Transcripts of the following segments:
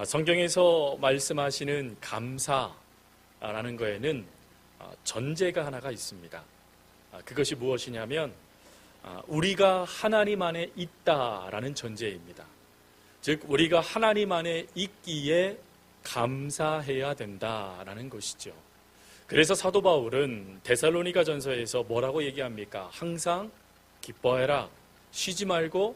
성경에서 말씀하시는 감사라는 거에는 전제가 하나가 있습니다. 그것이 무엇이냐면 우리가 하나님 안에 있다라는 전제입니다. 즉 우리가 하나님 안에 있기에 감사해야 된다라는 것이죠. 그래서 사도 바울은 데살로니가 전서에서 뭐라고 얘기합니까? 항상 기뻐해라, 쉬지 말고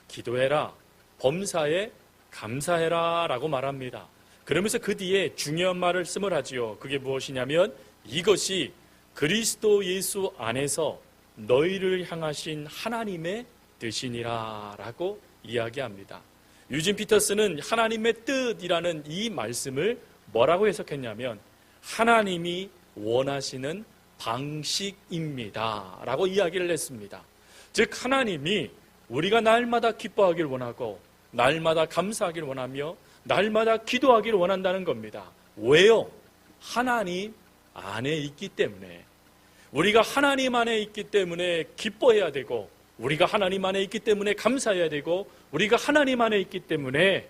기도해라, 범사에 감사해라 라고 말합니다. 그러면서 그 뒤에 중요한 말씀을 하지요. 그게 무엇이냐면 이것이 그리스도 예수 안에서 너희를 향하신 하나님의 뜻이니라 라고 이야기합니다. 유진 피터스는 하나님의 뜻이라는 이 말씀을 뭐라고 해석했냐면 하나님이 원하시는 방식입니다 라고 이야기를 했습니다. 즉 하나님이 우리가 날마다 기뻐하길 원하고 날마다 감사하길 원하며 날마다 기도하길 원한다는 겁니다. 왜요? 하나님 안에 있기 때문에. 우리가 하나님 안에 있기 때문에 기뻐해야 되고 우리가 하나님 안에 있기 때문에 감사해야 되고 우리가 하나님 안에 있기 때문에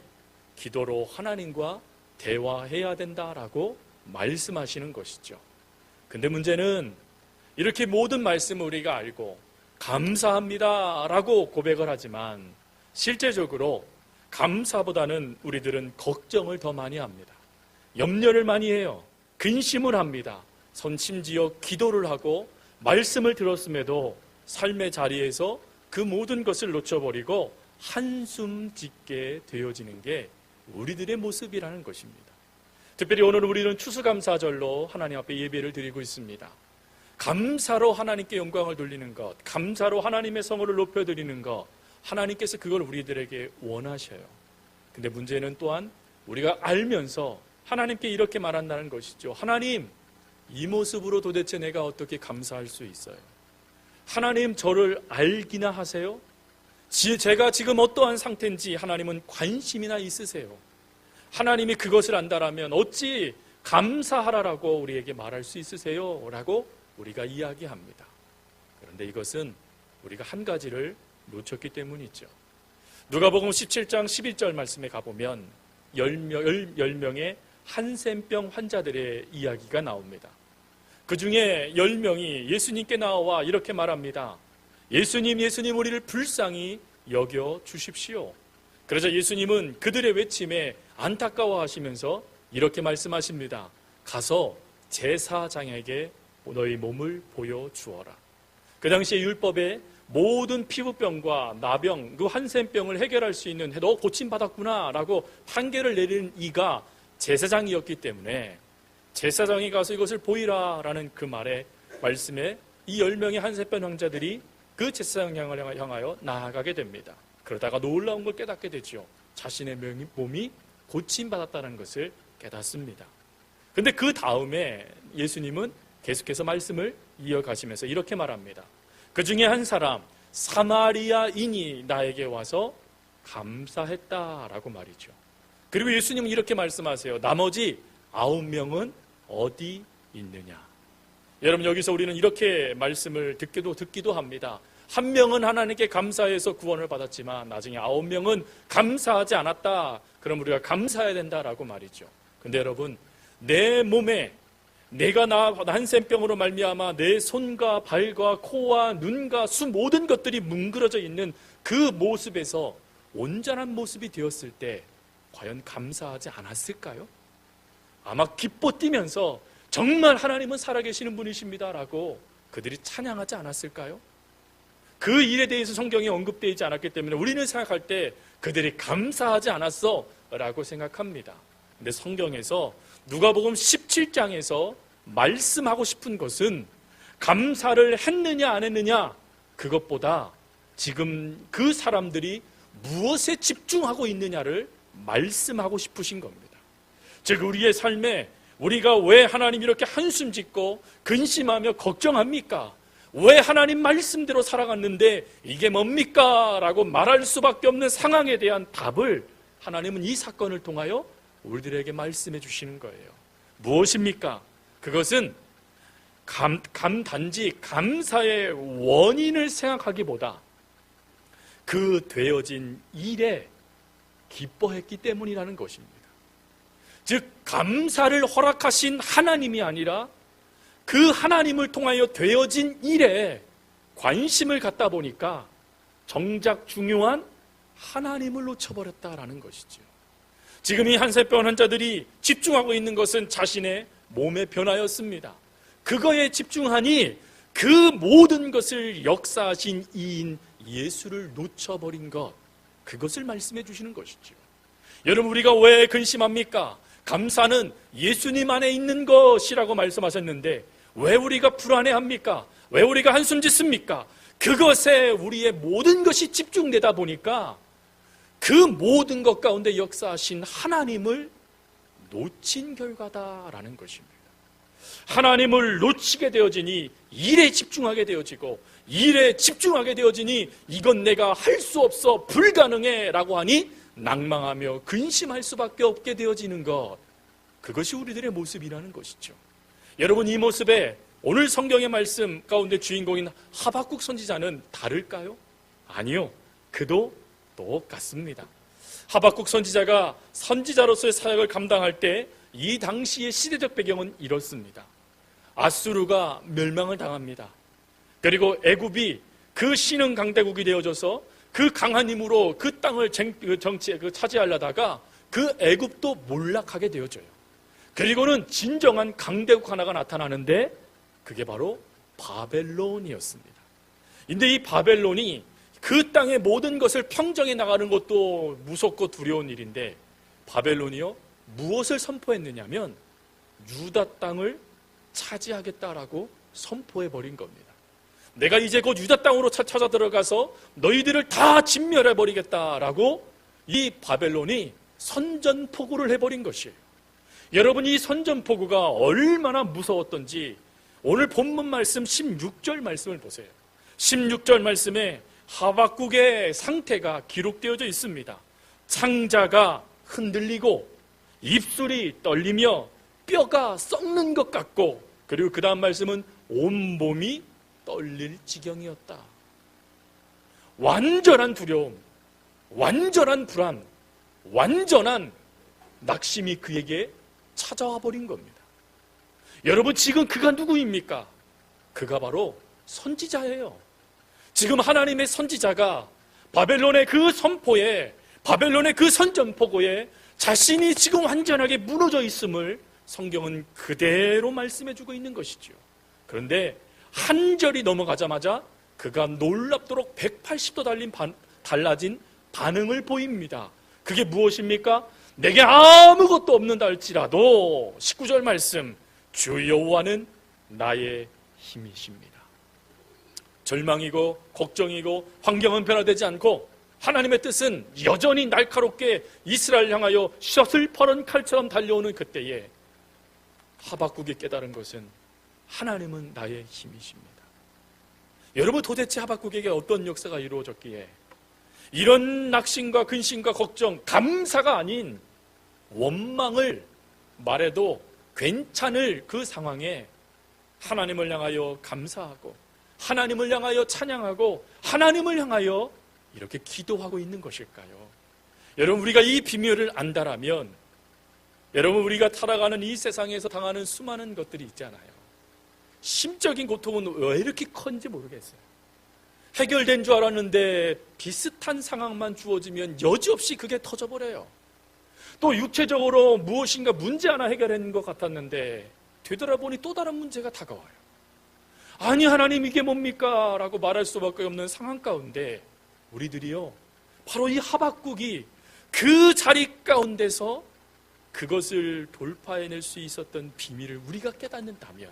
기도로 하나님과 대화해야 된다라고 말씀하시는 것이죠. 근데 문제는 이렇게 모든 말씀을 우리가 알고 감사합니다 라고 고백을 하지만 실제적으로 감사보다는 우리들은 걱정을 더 많이 합니다. 염려를 많이 해요. 근심을 합니다. 심지어 기도를 하고 말씀을 들었음에도 삶의 자리에서 그 모든 것을 놓쳐버리고 한숨 짓게 되어지는 게 우리들의 모습이라는 것입니다. 특별히 오늘 우리는 추수감사절로 하나님 앞에 예배를 드리고 있습니다. 감사로 하나님께 영광을 돌리는 것, 감사로 하나님의 성을 높여드리는 것, 하나님께서 그걸 우리들에게 원하셔요. 근데 문제는 또한 우리가 알면서 하나님께 이렇게 말한다는 것이죠. 하나님, 이 모습으로 도대체 내가 어떻게 감사할 수 있어요? 하나님 저를 알기나 하세요? 제가 지금 어떠한 상태인지 하나님은 관심이나 있으세요? 하나님이 그것을 안다라면 어찌 감사하라라고 우리에게 말할 수 있으세요? 라고 우리가 이야기합니다. 그런데 이것은 우리가 한 가지를 놓쳤기 때문이죠. 누가복음 17장 11절 말씀에 가보면 10명의 한센병 환자들의 이야기가 나옵니다. 그 중에 10명이 예수님께 나와 이렇게 말합니다. 예수님, 예수님 우리를 불쌍히 여겨 주십시오. 그래서 예수님은 그들의 외침에 안타까워하시면서 이렇게 말씀하십니다. 가서 제사장에게 너희 몸을 보여주어라. 그 당시에 율법에 모든 피부병과 나병, 그 한센병을 해결할 수 있는 너 고침받았구나 라고 판결을 내린 이가 제사장이었기 때문에 제사장이 가서 이것을 보이라 라는 그 말씀에 이 10명의 한센병 환자들이 그 제사장을 향하여 나아가게 됩니다. 그러다가 놀라운 걸 깨닫게 되죠. 자신의 몸이 고침받았다는 것을 깨닫습니다. 근데 그 다음에 예수님은 계속해서 말씀을 이어가시면서 이렇게 말합니다. 그 중에 한 사람 사마리아인이 나에게 와서 감사했다라고 말이죠. 그리고 예수님은 이렇게 말씀하세요. 나머지 9명은 어디 있느냐? 여러분 여기서 우리는 이렇게 말씀을 듣기도 합니다. 한 명은 하나님께 감사해서 구원을 받았지만 나중에 9명은 감사하지 않았다. 그럼 우리가 감사해야 된다라고 말이죠. 근데 여러분 내 몸에 내가 한센병으로 말미암아 내 손과 발과 코와 눈과 모든 것들이 뭉그러져 있는 그 모습에서 온전한 모습이 되었을 때 과연 감사하지 않았을까요? 아마 기뻐 뛰면서 정말 하나님은 살아계시는 분이십니다라고 그들이 찬양하지 않았을까요? 그 일에 대해서 성경에 언급되지 않았기 때문에 우리는 생각할 때 그들이 감사하지 않았어 라고 생각합니다. 근데 성경에서 누가복음 17장에서 말씀하고 싶은 것은 감사를 했느냐 안 했느냐 그것보다 지금 그 사람들이 무엇에 집중하고 있느냐를 말씀하고 싶으신 겁니다. 즉 우리의 삶에 우리가 왜 하나님 이렇게 한숨 짓고 근심하며 걱정합니까? 왜 하나님 말씀대로 살아갔는데 이게 뭡니까? 라고 말할 수밖에 없는 상황에 대한 답을 하나님은 이 사건을 통하여 우리들에게 말씀해 주시는 거예요. 무엇입니까? 그것은 단지 감사의 원인을 생각하기보다 그 되어진 일에 기뻐했기 때문이라는 것입니다. 즉 감사를 허락하신 하나님이 아니라 그 하나님을 통하여 되어진 일에 관심을 갖다 보니까 정작 중요한 하나님을 놓쳐버렸다라는 것이죠. 지금 이 한세병 환자들이 집중하고 있는 것은 자신의 몸의 변화였습니다. 그거에 집중하니 그 모든 것을 역사하신 이인 예수를 놓쳐버린 것, 그것을 말씀해 주시는 것이죠. 여러분, 우리가 왜 근심합니까? 감사는 예수님 안에 있는 것이라고 말씀하셨는데 왜 우리가 불안해합니까? 왜 우리가 한숨 짓습니까? 그것에 우리의 모든 것이 집중되다 보니까 그 모든 것 가운데 역사하신 하나님을 놓친 결과다라는 것입니다. 하나님을 놓치게 되어지니 일에 집중하게 되어지고, 일에 집중하게 되어지니 이건 내가 할 수 없어, 불가능해 라고 하니 낭망하며 근심할 수밖에 없게 되어지는 것, 그것이 우리들의 모습이라는 것이죠. 여러분, 이 모습에 오늘 성경의 말씀 가운데 주인공인 하박국 선지자는 다를까요? 아니요, 그도 똑같습니다. 하박국 선지자가 선지자로서의 사역을 감당할 때 이 당시의 시대적 배경은 이렇습니다. 아수르가 멸망을 당합니다. 그리고 애굽이 그 신흥 강대국이 되어져서 그 강한 힘으로 그 땅을 차지하려다가 그 애굽도 몰락하게 되어져요. 그리고는 진정한 강대국 하나가 나타나는데 그게 바로 바벨론이었습니다. 근데 이 바벨론이 그 땅의 모든 것을 평정해 나가는 것도 무섭고 두려운 일인데, 바벨론이요 무엇을 선포했느냐면 유다 땅을 차지하겠다라고 선포해버린 겁니다. 내가 이제 곧 유다 땅으로 찾아 들어가서 너희들을 다 진멸해버리겠다라고 이 바벨론이 선전포고를 해버린 것이에요. 여러분, 이 선전포고가 얼마나 무서웠던지 오늘 본문 말씀 16절 말씀을 보세요. 16절 말씀에 하박국의 상태가 기록되어져 있습니다. 창자가 흔들리고 입술이 떨리며 뼈가 썩는 것 같고, 그리고 그 다음 말씀은 온몸이 떨릴 지경이었다. 완전한 두려움, 완전한 불안, 완전한 낙심이 그에게 찾아와 버린 겁니다. 여러분, 지금 그가 누구입니까? 그가 바로 선지자예요. 지금 하나님의 선지자가 바벨론의 그 선포에, 바벨론의 그 선전포고에 자신이 지금 완전하게 무너져 있음을 성경은 그대로 말씀해주고 있는 것이죠. 그런데 한 절이 넘어가자마자 그가 놀랍도록 180도 달라진 반응을 보입니다. 그게 무엇입니까? 내게 아무것도 없는다 할지라도 19절 말씀, 주 여호와는 나의 힘이십니다. 절망이고 걱정이고 환경은 변화되지 않고 하나님의 뜻은 여전히 날카롭게 이스라엘 향하여 셔슬퍼런 칼처럼 달려오는 그때에 하박국이 깨달은 것은 하나님은 나의 힘이십니다. 여러분, 도대체 하박국에게 어떤 역사가 이루어졌기에 이런 낙심과 근심과 걱정, 감사가 아닌 원망을 말해도 괜찮을 그 상황에 하나님을 향하여 감사하고 하나님을 향하여 찬양하고 하나님을 향하여 이렇게 기도하고 있는 것일까요? 여러분, 우리가 이 비밀을 안다라면, 여러분, 우리가 살아가는 이 세상에서 당하는 수많은 것들이 있잖아요. 심적인 고통은 왜 이렇게 큰지 모르겠어요. 해결된 줄 알았는데 비슷한 상황만 주어지면 여지없이 그게 터져버려요. 또 육체적으로 무엇인가 문제 하나 해결한 것 같았는데 되돌아보니 또 다른 문제가 다가와요. 아니, 하나님 이게 뭡니까? 라고 말할 수밖에 없는 상황 가운데 우리들이요, 바로 이 하박국이 그 자리 가운데서 그것을 돌파해낼 수 있었던 비밀을 우리가 깨닫는다면,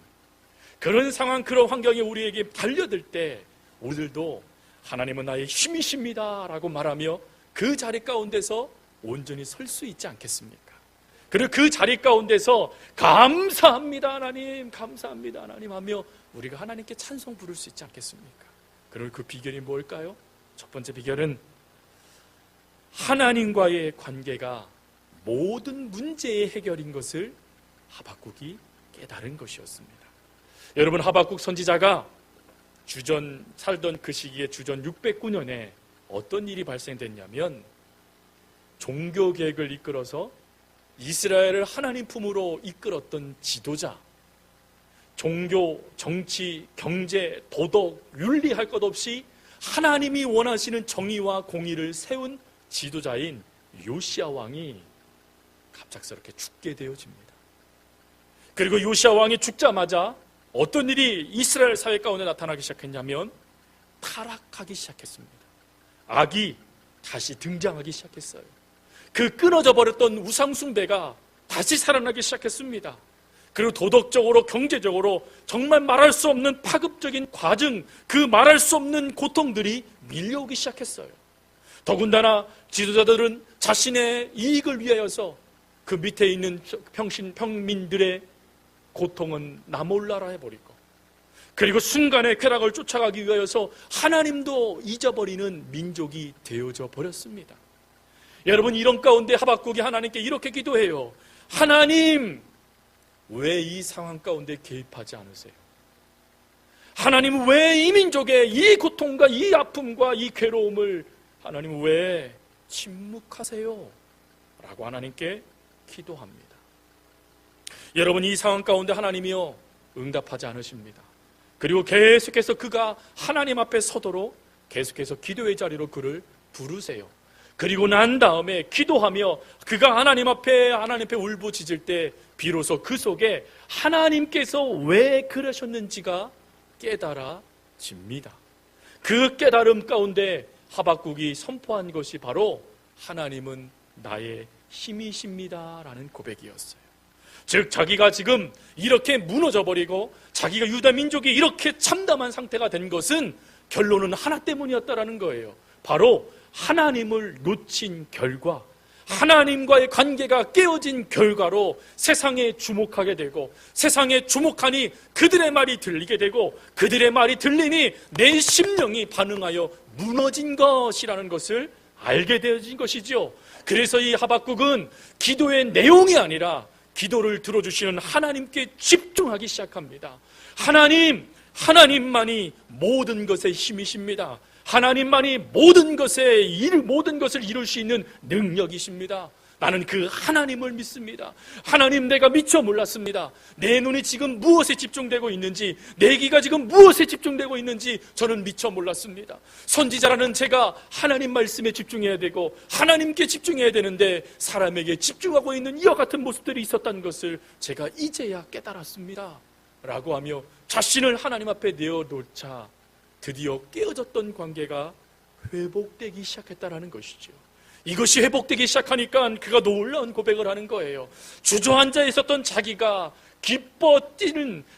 그런 상황, 그런 환경이 우리에게 달려들 때 우리들도 하나님은 나의 힘이십니다 라고 말하며 그 자리 가운데서 온전히 설 수 있지 않겠습니까? 그리고 그 자리 가운데서 감사합니다 하나님, 감사합니다 하나님 하며 우리가 하나님께 찬송 부를 수 있지 않겠습니까? 그리고 그 비결이 뭘까요? 첫 번째 비결은 하나님과의 관계가 모든 문제의 해결인 것을 하박국이 깨달은 것이었습니다. 여러분, 하박국 선지자가 살던 그 시기에 주전 609년에 어떤 일이 발생됐냐면 종교개혁을 이끌어서 이스라엘을 하나님 품으로 이끌었던 지도자, 종교, 정치, 경제, 도덕, 윤리 할 것 없이 하나님이 원하시는 정의와 공의를 세운 지도자인 요시야 왕이 갑작스럽게 죽게 되어집니다. 그리고 요시야 왕이 죽자마자 어떤 일이 이스라엘 사회 가운데 나타나기 시작했냐면 타락하기 시작했습니다. 악이 다시 등장하기 시작했어요. 그 끊어져 버렸던 우상숭배가 다시 살아나기 시작했습니다. 그리고 도덕적으로, 경제적으로 정말 말할 수 없는 파급적인 과정, 그 말할 수 없는 고통들이 밀려오기 시작했어요. 더군다나 지도자들은 자신의 이익을 위하여서 그 밑에 있는 평민들의 고통은 나 몰라라 해버리고, 그리고 순간의 쾌락을 쫓아가기 위하여서 하나님도 잊어버리는 민족이 되어져 버렸습니다. 여러분, 이런 가운데 하박국이 하나님께 이렇게 기도해요. 하나님, 왜 이 상황 가운데 개입하지 않으세요? 하나님, 왜 이 민족의 이 고통과 이 아픔과 이 괴로움을 하나님 왜 침묵하세요? 라고 하나님께 기도합니다. 여러분, 이 상황 가운데 하나님이요 응답하지 않으십니다. 그리고 계속해서 그가 하나님 앞에 서도록 계속해서 기도의 자리로 그를 부르세요. 그리고 난 다음에 기도하며 그가 하나님 앞에 울부짖을 때 비로소 그 속에 하나님께서 왜 그러셨는지가 깨달아집니다. 그 깨달음 가운데 하박국이 선포한 것이 바로 하나님은 나의 힘이십니다 라는 고백이었어요. 즉, 자기가 지금 이렇게 무너져버리고 자기가 유다 민족이 이렇게 참담한 상태가 된 것은 결론은 하나 때문이었다라는 거예요. 바로 하나님을 놓친 결과, 하나님과의 관계가 깨어진 결과로 세상에 주목하게 되고, 세상에 주목하니 그들의 말이 들리게 되고, 그들의 말이 들리니 내 심령이 반응하여 무너진 것이라는 것을 알게 되어진 것이죠. 그래서 이 하박국은 기도의 내용이 아니라 기도를 들어주시는 하나님께 집중하기 시작합니다. 하나님만이 모든 것의 힘이십니다. 하나님만이 모든 것을 이룰 수 있는 능력이십니다. 나는 그 하나님을 믿습니다. 하나님, 내가 미처 몰랐습니다. 내 눈이 지금 무엇에 집중되고 있는지, 내 귀가 지금 무엇에 집중되고 있는지 저는 미처 몰랐습니다. 선지자라는 제가 하나님 말씀에 집중해야 되고 하나님께 집중해야 되는데 사람에게 집중하고 있는 이와 같은 모습들이 있었다는 것을 제가 이제야 깨달았습니다 라고 하며 자신을 하나님 앞에 내어놓자 드디어 깨어졌던 관계가 회복되기 시작했다는 것이죠. 이것이 회복되기 시작하니까 그가 놀라운 고백을 하는 거예요. 주저앉아 있었던 자기가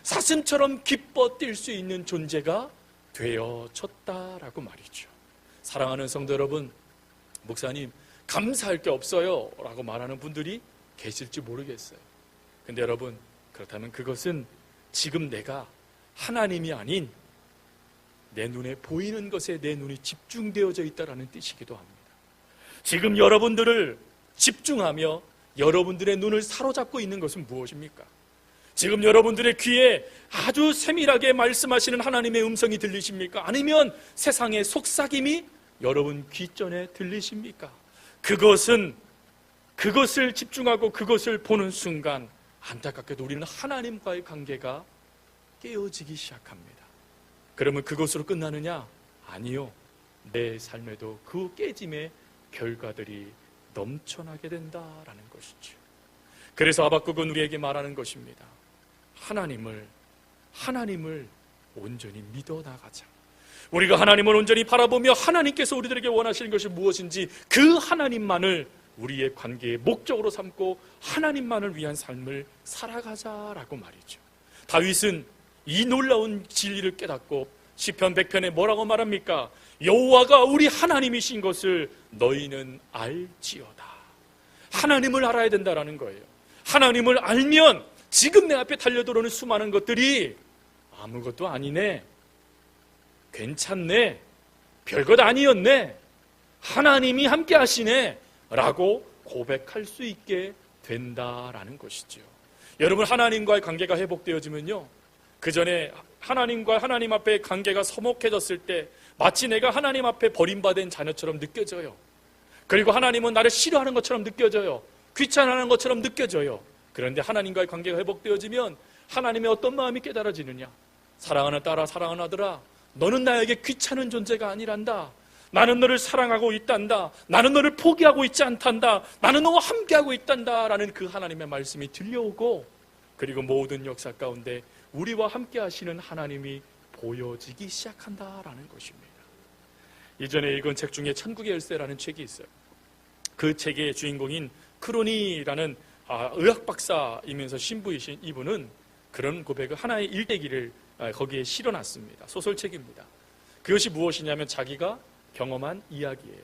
사슴처럼 기뻐 뛸 수 있는 존재가 되어졌다라고 말이죠. 사랑하는 성도 여러분, 목사님 감사할 게 없어요 라고 말하는 분들이 계실지 모르겠어요. 근데 여러분, 그렇다면 그것은 지금 내가 하나님이 아닌 내 눈에 보이는 것에 내 눈이 집중되어져 있다는 뜻이기도 합니다. 지금 여러분들을 집중하며 여러분들의 눈을 사로잡고 있는 것은 무엇입니까? 지금 여러분들의 귀에 아주 세밀하게 말씀하시는 하나님의 음성이 들리십니까? 아니면 세상의 속삭임이 여러분 귀전에 들리십니까? 그것을 집중하고 그것을 보는 순간 안타깝게도 우리는 하나님과의 관계가 깨어지기 시작합니다. 그러면 그것으로 끝나느냐? 아니요. 내 삶에도 그 깨짐의 결과들이 넘쳐나게 된다라는 것이죠. 그래서 하박국은 우리에게 말하는 것입니다. 하나님을 온전히 믿어 나가자. 우리가 하나님을 온전히 바라보며 하나님께서 우리들에게 원하시는 것이 무엇인지 그 하나님만을 우리의 관계의 목적으로 삼고 하나님만을 위한 삶을 살아가자라고 말이죠. 다윗은 이 놀라운 진리를 깨닫고 시편 100편에 뭐라고 말합니까? 여호와가 우리 하나님이신 것을 너희는 알지어다. 하나님을 알아야 된다라는 거예요. 하나님을 알면 지금 내 앞에 달려들어오는 수많은 것들이 아무것도 아니네, 괜찮네, 별것 아니었네, 하나님이 함께 하시네 라고 고백할 수 있게 된다라는 것이죠. 여러분, 하나님과의 관계가 회복되어지면요, 그 전에 하나님과 하나님 앞에 관계가 서먹해졌을 때 마치 내가 하나님 앞에 버림받은 자녀처럼 느껴져요. 그리고 하나님은 나를 싫어하는 것처럼 느껴져요. 귀찮아하는 것처럼 느껴져요. 그런데 하나님과의 관계가 회복되어지면 하나님의 어떤 마음이 깨달아지느냐? 사랑하는 딸아, 사랑하는 아들아, 너는 나에게 귀찮은 존재가 아니란다. 나는 너를 사랑하고 있단다. 나는 너를 포기하고 있지 않단다. 나는 너와 함께하고 있단다. 라는 그 하나님의 말씀이 들려오고, 그리고 모든 역사 가운데 우리와 함께 하시는 하나님이 보여지기 시작한다라는 것입니다. 이전에 읽은 책 중에 천국의 열쇠라는 책이 있어요. 그 책의 주인공인 크로니라는 의학 박사이면서 신부이신 이분은 그런 고백을, 하나의 일대기를 거기에 실어놨습니다. 소설책입니다. 그것이 무엇이냐면 자기가 경험한 이야기예요.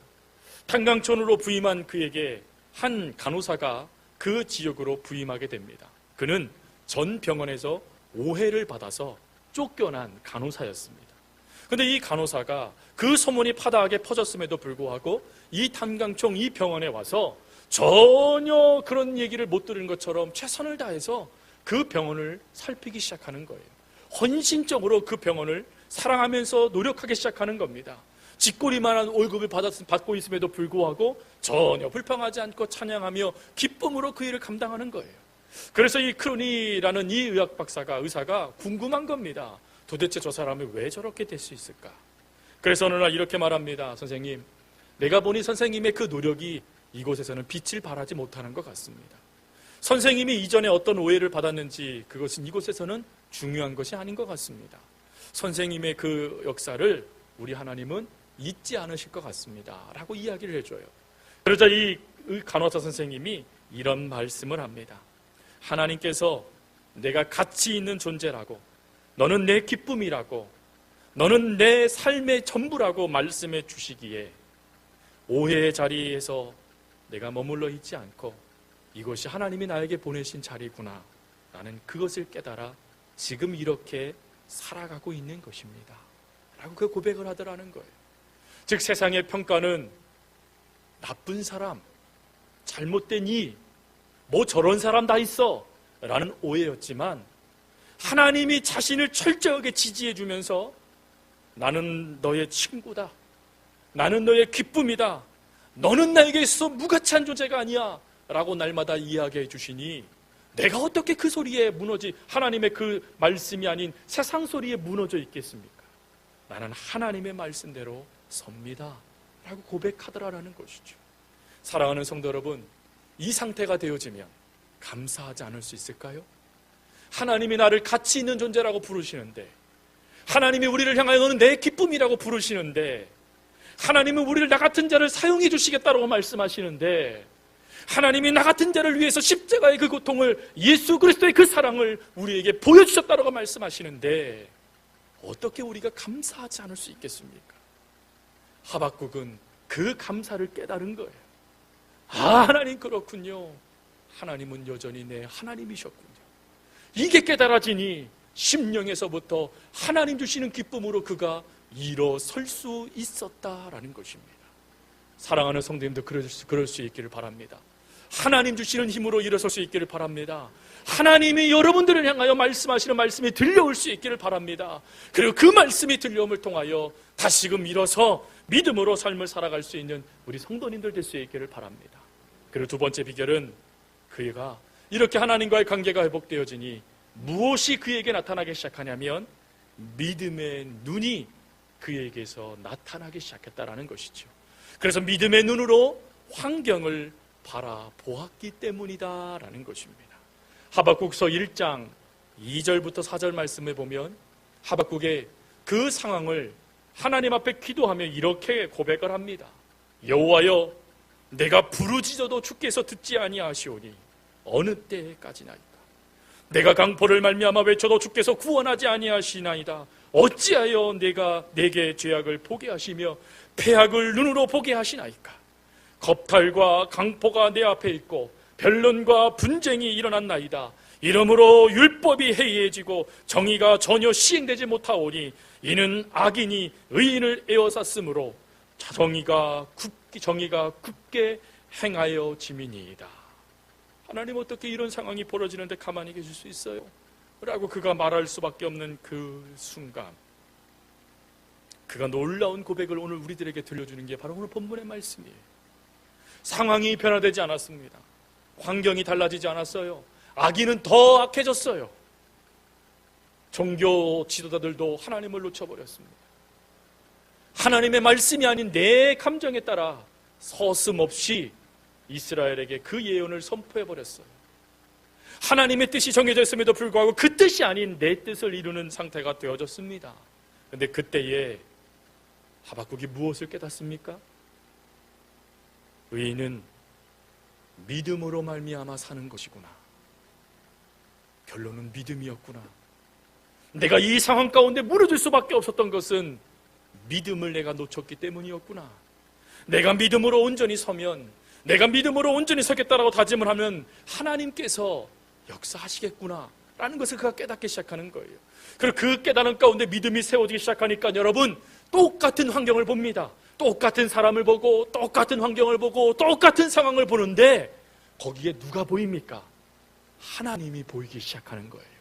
탄광촌으로 부임한 그에게 한 간호사가 그 지역으로 부임하게 됩니다. 그는 전 병원에서 오해를 받아서 쫓겨난 간호사였습니다. 그런데 이 간호사가 그 소문이 파다하게 퍼졌음에도 불구하고 이 탄광촌 이 병원에 와서 전혀 그런 얘기를 못 들은 것처럼 최선을 다해서 그 병원을 살피기 시작하는 거예요. 헌신적으로 그 병원을 사랑하면서 노력하기 시작하는 겁니다. 쥐꼬리만한 월급을 받고 있음에도 불구하고 전혀 불평하지 않고 찬양하며 기쁨으로 그 일을 감당하는 거예요. 그래서 이 크로니라는 이 의학 박사가, 의사가 궁금한 겁니다. 도대체 저 사람이 왜 저렇게 될 수 있을까? 그래서 어느 날 이렇게 말합니다. 선생님, 내가 보니 선생님의 그 노력이 이곳에서는 빛을 발하지 못하는 것 같습니다. 선생님이 이전에 어떤 오해를 받았는지 그것은 이곳에서는 중요한 것이 아닌 것 같습니다. 선생님의 그 역사를 우리 하나님은 잊지 않으실 것 같습니다. 라고 이야기를 해줘요. 그러자 이 간호사 선생님이 이런 말씀을 합니다. 하나님께서 내가 가치 있는 존재라고, 너는 내 기쁨이라고, 너는 내 삶의 전부라고 말씀해 주시기에 오해의 자리에서 내가 머물러 있지 않고 이것이 하나님이 나에게 보내신 자리구나, 나는 그것을 깨달아 지금 이렇게 살아가고 있는 것입니다. 라고 그 고백을 하더라는 거예요. 즉 세상의 평가는 나쁜 사람, 잘못된 이, 뭐 저런 사람 다 있어 라는 오해였지만, 하나님이 자신을 철저하게 지지해 주면서 나는 너의 친구다, 나는 너의 기쁨이다, 너는 나에게 있어 무가치한 존재가 아니야 라고 날마다 이야기해 주시니 내가 어떻게 그 소리에 하나님의 그 말씀이 아닌 세상 소리에 무너져 있겠습니까? 나는 하나님의 말씀대로 섭니다 라고 고백하더라라는 것이죠. 사랑하는 성도 여러분, 이 상태가 되어지면 감사하지 않을 수 있을까요? 하나님이 나를 가치 있는 존재라고 부르시는데, 하나님이 우리를 향하여 너는 내 기쁨이라고 부르시는데, 하나님은 우리를 나 같은 자를 사용해 주시겠다고 말씀하시는데, 하나님이 나 같은 자를 위해서 십자가의 그 고통을, 예수 그리스도의 그 사랑을 우리에게 보여주셨다고 말씀하시는데 어떻게 우리가 감사하지 않을 수 있겠습니까? 하박국은 그 감사를 깨달은 거예요. 하나님 그렇군요. 하나님은 여전히 내 하나님이셨군요. 이게 깨달아지니 심령에서부터 하나님 주시는 기쁨으로 그가 일어설 수 있었다라는 것입니다. 사랑하는 성도님도 그럴 수 있기를 바랍니다. 하나님 주시는 힘으로 일어설 수 있기를 바랍니다. 하나님이 여러분들을 향하여 말씀하시는 말씀이 들려올 수 있기를 바랍니다. 그리고 그 말씀이 들려옴을 통하여 다시금 일어서 믿음으로 삶을 살아갈 수 있는 우리 성도님들 될 수 있기를 바랍니다. 그리고 두 번째 비결은, 그가 이렇게 하나님과의 관계가 회복되어지니 무엇이 그에게 나타나기 시작하냐면 믿음의 눈이 그에게서 나타나기 시작했다라는 것이죠. 그래서 믿음의 눈으로 환경을 바라보았기 때문이다라는 것입니다. 하박국서 1장 2절부터 4절 말씀에 보면 하박국의 그 상황을 하나님 앞에 기도하며 이렇게 고백을 합니다. 여호와여, 내가 부르짖어도 주께서 듣지 아니하시오니 어느 때까지나이까? 내가 강포를 말미암아 외쳐도 주께서 구원하지 아니하시나이다. 어찌하여 내가 내게 죄악을 보게 하시며 패악을 눈으로 보게 하시나이까? 겁탈과 강포가 내 앞에 있고 변론과 분쟁이 일어났나이다. 이러므로 율법이 해이해지고 정의가 전혀 시행되지 못하오니 이는 악인이 의인을 에워쌌으므로 정의가 굳게 행하여 짐이니이다. 하나님, 어떻게 이런 상황이 벌어지는데 가만히 계실 수 있어요? 라고 그가 말할 수밖에 없는 그 순간, 그가 놀라운 고백을 오늘 우리들에게 들려주는 게 바로 오늘 본문의 말씀이에요. 상황이 변화되지 않았습니다. 환경이 달라지지 않았어요. 악인은 더 악해졌어요. 종교 지도자들도 하나님을 놓쳐버렸습니다. 하나님의 말씀이 아닌 내 감정에 따라 서슴없이 이스라엘에게 그 예언을 선포해버렸어요. 하나님의 뜻이 정해져 있음에도 불구하고 그 뜻이 아닌 내 뜻을 이루는 상태가 되어졌습니다. 그런데 그때에 하박국이 무엇을 깨닫습니까? 의인은 믿음으로 말미암아 사는 것이구나. 결론은 믿음이었구나. 내가 이 상황 가운데 무너질 수밖에 없었던 것은 믿음을 내가 놓쳤기 때문이었구나. 내가 믿음으로 온전히 서면, 내가 믿음으로 온전히 서겠다라고 다짐을 하면 하나님께서 역사하시겠구나 라는 것을 그가 깨닫기 시작하는 거예요. 그리고 그 깨달음 가운데 믿음이 세워지기 시작하니까 여러분, 똑같은 환경을 봅니다. 똑같은 사람을 보고 똑같은 환경을 보고 똑같은 상황을 보는데 거기에 누가 보입니까? 하나님이 보이기 시작하는 거예요.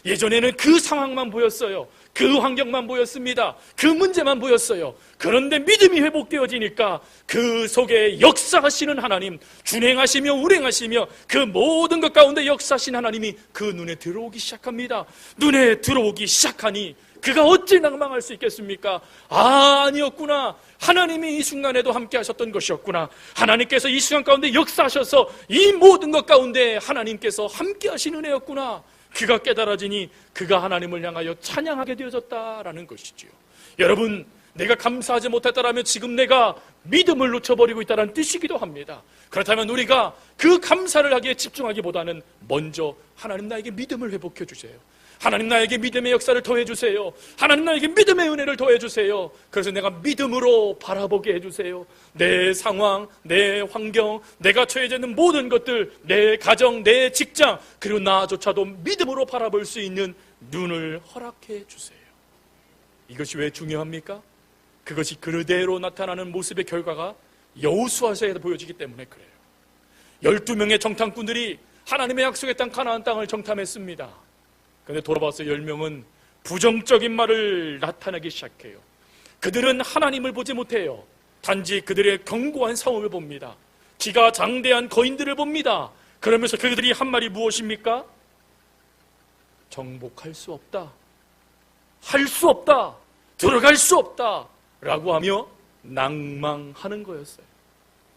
예전에는 그 상황만 보였어요. 그 환경만 보였습니다. 그 문제만 보였어요. 그런데 믿음이 회복되어지니까 그 속에 역사하시는 하나님, 준행하시며 운행하시며 그 모든 것 가운데 역사하신 하나님이 그 눈에 들어오기 시작합니다. 눈에 들어오기 시작하니 그가 어찌 낭망할 수 있겠습니까? 아니었구나. 하나님이 이 순간에도 함께 하셨던 것이었구나. 하나님께서 이 순간 가운데 역사하셔서 이 모든 것 가운데 하나님께서 함께 하신 은혜였구나. 그가 깨달아지니 그가 하나님을 향하여 찬양하게 되어졌다라는 것이지요. 여러분, 내가 감사하지 못했다라면 지금 내가 믿음을 놓쳐버리고 있다는 뜻이기도 합니다. 그렇다면 우리가 그 감사를 하기에 집중하기보다는 먼저 하나님 나에게 믿음을 회복해 주세요. 하나님 나에게 믿음의 역사를 더해 주세요. 하나님 나에게 믿음의 은혜를 더해 주세요. 그래서 내가 믿음으로 바라보게 해주세요. 내 상황, 내 환경, 내가 처해져 있는 모든 것들, 내 가정, 내 직장, 그리고 나조차도 믿음으로 바라볼 수 있는 눈을 허락해 주세요. 이것이 왜 중요합니까? 그것이 그대로 나타나는 모습의 결과가 여호수아서에 보여지기 때문에 그래요. 12명의 정탐꾼들이 하나님의 약속의 땅 가나안 땅을 정탐했습니다. 그런데 돌아봐서 10명은 부정적인 말을 나타내기 시작해요. 그들은 하나님을 보지 못해요. 단지 그들의 견고한 성읍을 봅니다. 기가 장대한 거인들을 봅니다. 그러면서 그들이 한 말이 무엇입니까? 정복할 수 없다, 할 수 없다, 들어갈 수 없다 라고 하며 낭망하는 거였어요.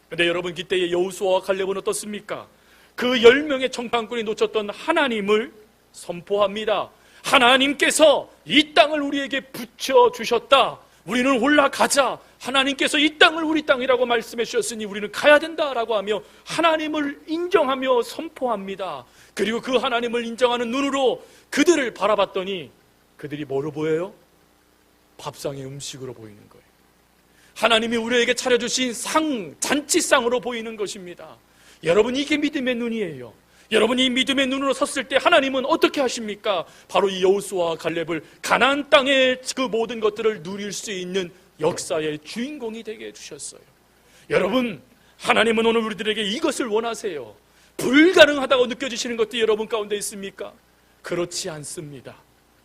그런데 여러분, 그때의 여호수아와 갈렙은 어떻습니까? 그 10명의 정탐꾼이 놓쳤던 하나님을 선포합니다. 하나님께서 이 땅을 우리에게 붙여주셨다. 우리는 올라가자. 하나님께서 이 땅을 우리 땅이라고 말씀해 주셨으니 우리는 가야 된다라고 하며 하나님을 인정하며 선포합니다. 그리고 그 하나님을 인정하는 눈으로 그들을 바라봤더니 그들이 뭐로 보여요? 밥상의 음식으로 보이는 거예요. 하나님이 우리에게 차려주신 잔치상으로 보이는 것입니다. 여러분, 이게 믿음의 눈이에요. 여러분이 이 믿음의 눈으로 섰을 때 하나님은 어떻게 하십니까? 바로 이 여호수아와 갈렙을 가나안 땅의 그 모든 것들을 누릴 수 있는 역사의 주인공이 되게 해주셨어요. 여러분, 하나님은 오늘 우리들에게 이것을 원하세요. 불가능하다고 느껴지시는 것도 여러분 가운데 있습니까? 그렇지 않습니다.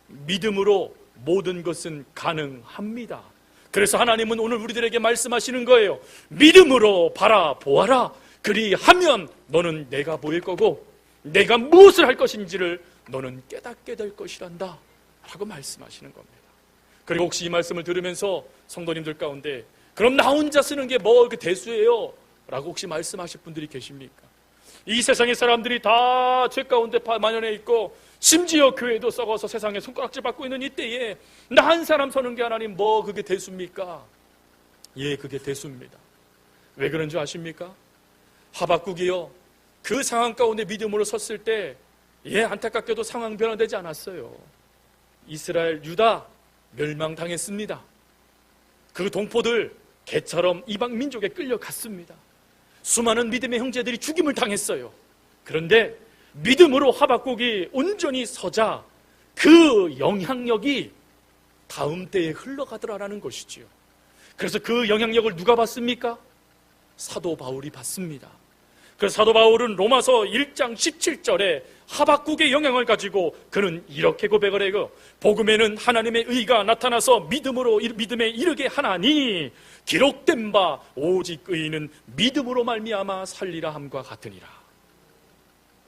믿음으로 모든 것은 가능합니다. 그래서 하나님은 오늘 우리들에게 말씀하시는 거예요. 믿음으로 바라보아라. 그리하면 너는 내가 보일 거고 내가 무엇을 할 것인지를 너는 깨닫게 될 것이란다 라고 말씀하시는 겁니다. 그리고 혹시 이 말씀을 들으면서 성도님들 가운데 그럼 나 혼자 쓰는 게 뭐 그 대수예요? 라고 혹시 말씀하실 분들이 계십니까? 이 세상의 사람들이 다 죄 가운데 만연해 있고 심지어 교회도 썩어서 세상에 손가락질 받고 있는 이때에 나 한 사람 서는 게 하나님 뭐 그게 대수입니까? 예, 그게 대수입니다. 왜 그런 줄 아십니까? 하박국이요, 그 상황 가운데 믿음으로 섰을 때 안타깝게도 상황 변화되지 않았어요. 이스라엘, 유다 멸망당했습니다. 그 동포들 개처럼 이방 민족에 끌려갔습니다. 수많은 믿음의 형제들이 죽임을 당했어요. 그런데 믿음으로 하박국이 온전히 서자 그 영향력이 다음 때에 흘러가더라라는 것이지요. 그래서 그 영향력을 누가 받습니까? 사도 바울이 받습니다. 그래서 사도 바울은 로마서 1장 17절에 하박국의 영향을 가지고 그는 이렇게 고백을 해요. 복음에는 하나님의 의가 나타나서 믿음에 이르게 하나니 기록된 바 오직 의인은 믿음으로 말미암아 살리라 함과 같으니라.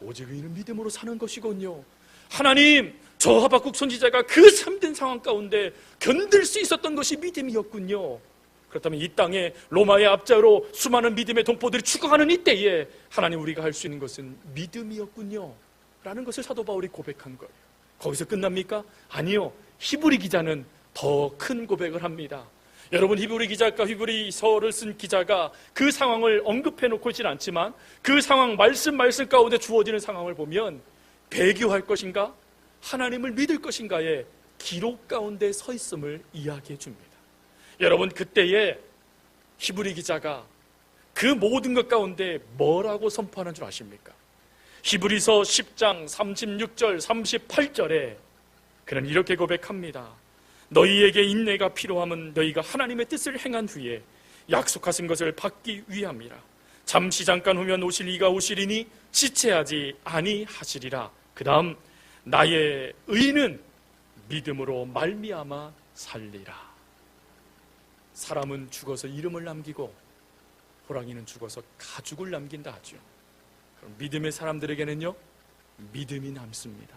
오직 의인은 믿음으로 사는 것이군요. 하나님, 저 하박국 선지자가 그 참된 상황 가운데 견딜 수 있었던 것이 믿음이었군요. 그렇다면 이 땅에 로마의 압자로 수많은 믿음의 동포들이 죽어가는 이때에 하나님, 우리가 할 수 있는 것은 믿음이었군요 라는 것을 사도 바울이 고백한 거예요. 거기서 끝납니까? 아니요. 히브리 기자는 더 큰 고백을 합니다. 여러분, 히브리 기자가 히브리서를 쓴 기자가 그 상황을 언급해 놓고 있지는 않지만 그 상황 말씀 가운데 주어지는 상황을 보면 배교할 것인가 하나님을 믿을 것인가의 기록 가운데 서 있음을 이야기해 줍니다. 여러분, 그때에 히브리 기자가 그 모든 것 가운데 뭐라고 선포하는 줄 아십니까? 히브리서 10장 36절 38절에 그는 이렇게 고백합니다. 너희에게 인내가 필요함은 너희가 하나님의 뜻을 행한 후에 약속하신 것을 받기 위함이라. 잠시 잠깐 후면 오실 이가 오시리니 지체하지 아니하시리라. 그 다음, 나의 의는 믿음으로 말미암아 살리라. 사람은 죽어서 이름을 남기고 호랑이는 죽어서 가죽을 남긴다 하죠. 그럼 믿음의 사람들에게는요, 믿음이 남습니다.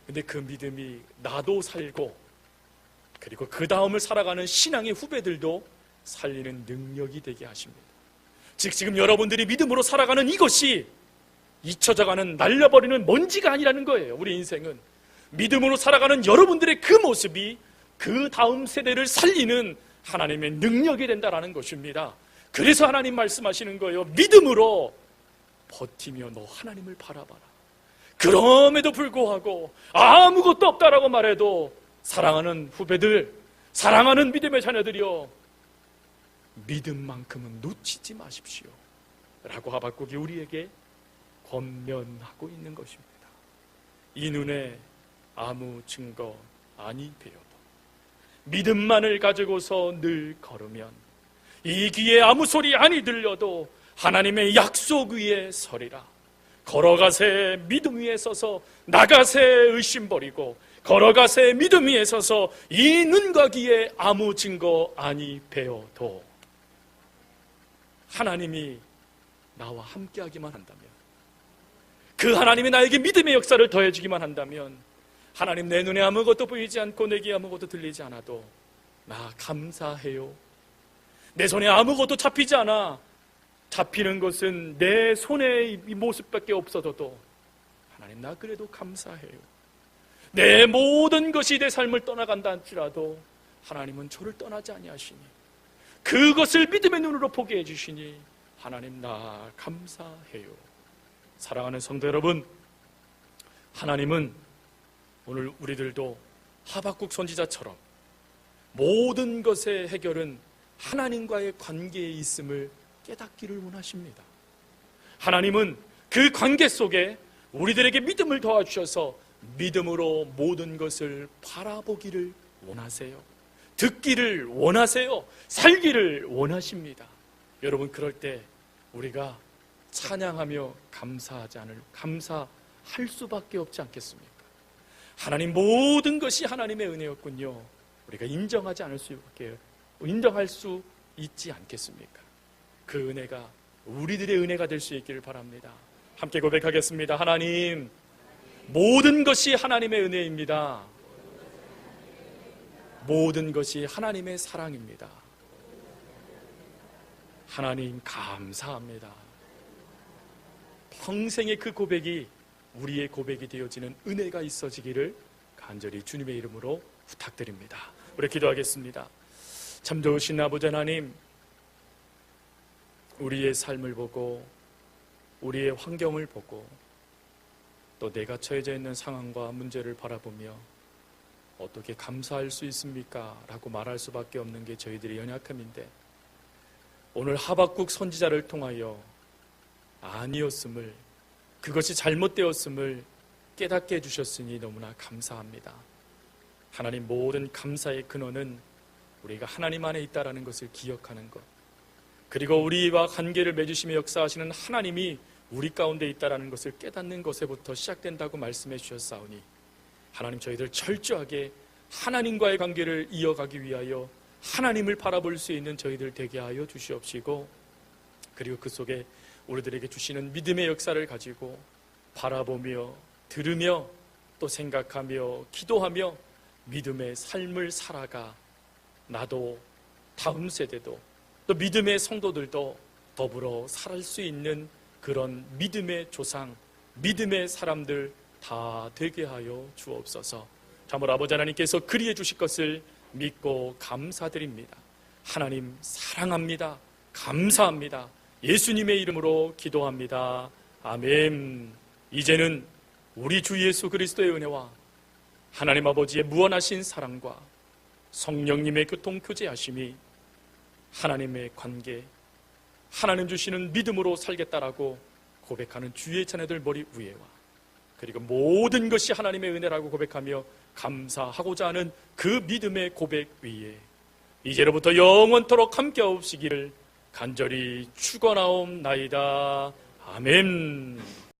근데 그 믿음이 나도 살고 그리고 그 다음을 살아가는 신앙의 후배들도 살리는 능력이 되게 하십니다. 즉 지금 여러분들이 믿음으로 살아가는 이것이 잊혀져가는, 날려버리는 먼지가 아니라는 거예요. 우리 인생은 믿음으로 살아가는 여러분들의 그 모습이 그 다음 세대를 살리는 하나님의 능력이 된다라는 것입니다. 그래서 하나님 말씀하시는 거예요. 믿음으로 버티며 너 하나님을 바라봐라. 그럼에도 불구하고 아무것도 없다라고 말해도 사랑하는 후배들, 사랑하는 믿음의 자녀들이여, 믿음만큼은 놓치지 마십시오 라고 하박국이 우리에게 권면하고 있는 것입니다. 이 눈에 아무 증거 아니 배워도 믿음만을 가지고서 늘 걸으면, 이 귀에 아무 소리 아니 들려도 하나님의 약속 위에 서리라. 걸어가세 믿음 위에 서서, 나가세 의심 버리고, 걸어가세 믿음 위에 서서 이 눈과 귀에 아무 증거 아니 배워도 하나님이 나와 함께하기만 한다면, 그 하나님이 나에게 믿음의 역사를 더해주기만 한다면, 하나님 내 눈에 아무것도 보이지 않고 내 귀에 아무것도 들리지 않아도 나 감사해요. 내 손에 아무것도 잡히지 않아, 잡히는 것은 내 손의 모습밖에 없어도 하나님 나 그래도 감사해요. 내 모든 것이 내 삶을 떠나간다 할지라도 하나님은 저를 떠나지 아니하시니, 그것을 믿음의 눈으로 보게 해주시니 하나님 나 감사해요. 사랑하는 성도 여러분, 하나님은 오늘 우리들도 하박국 선지자처럼 모든 것의 해결은 하나님과의 관계에 있음을 깨닫기를 원하십니다. 하나님은 그 관계 속에 우리들에게 믿음을 도와주셔서 믿음으로 모든 것을 바라보기를 원하세요. 듣기를 원하세요. 살기를 원하십니다. 여러분, 그럴 때 우리가 찬양하며 감사할 수밖에 없지 않겠습니까? 하나님 모든 것이 하나님의 은혜였군요. 우리가 인정할 수 있지 않겠습니까? 그 은혜가 우리들의 은혜가 될 수 있기를 바랍니다. 함께 고백하겠습니다. 하나님, 모든 것이 하나님의 은혜입니다. 모든 것이 하나님의 사랑입니다. 하나님 감사합니다. 평생의 그 고백이 우리의 고백이 되어지는 은혜가 있어지기를 간절히 주님의 이름으로 부탁드립니다. 우리 기도하겠습니다. 참 좋으신 아버지 하나님, 우리의 삶을 보고 우리의 환경을 보고 또 내가 처해져 있는 상황과 문제를 바라보며 어떻게 감사할 수 있습니까? 라고 말할 수밖에 없는 게 저희들의 연약함인데, 오늘 하박국 선지자를 통하여 아니었음을, 그것이 잘못되었음을 깨닫게 해주셨으니 너무나 감사합니다. 하나님, 모든 감사의 근원은 우리가 하나님 안에 있다는 것을 기억하는 것, 그리고 우리와 관계를 맺으시며 역사하시는 하나님이 우리 가운데 있다는 것을 깨닫는 것에부터 시작된다고 말씀해 주셨사오니, 하나님, 저희들 철저하게 하나님과의 관계를 이어가기 위하여 하나님을 바라볼 수 있는 저희들 되게 하여 주시옵시고, 그리고 그 속에 우리들에게 주시는 믿음의 역사를 가지고 바라보며 들으며 또 생각하며 기도하며 믿음의 삶을 살아가 나도 다음 세대도 또 믿음의 성도들도 더불어 살 수 있는 그런 믿음의 조상, 믿음의 사람들 다 되게 하여 주옵소서. 참으로 아버지 하나님께서 그리해 주실 것을 믿고 감사드립니다. 하나님 사랑합니다. 감사합니다. 예수님의 이름으로 기도합니다. 아멘. 이제는 우리 주 예수 그리스도의 은혜와 하나님 아버지의 무한하신 사랑과 성령님의 교통교제하심이 하나님의 관계, 하나님 주시는 믿음으로 살겠다라고 고백하는 주의 자녀들 머리 위에와 그리고 모든 것이 하나님의 은혜라고 고백하며 감사하고자 하는 그 믿음의 고백 위에 이제로부터 영원토록 함께 하옵시기를 간절히 축원하옵나이다. 아멘.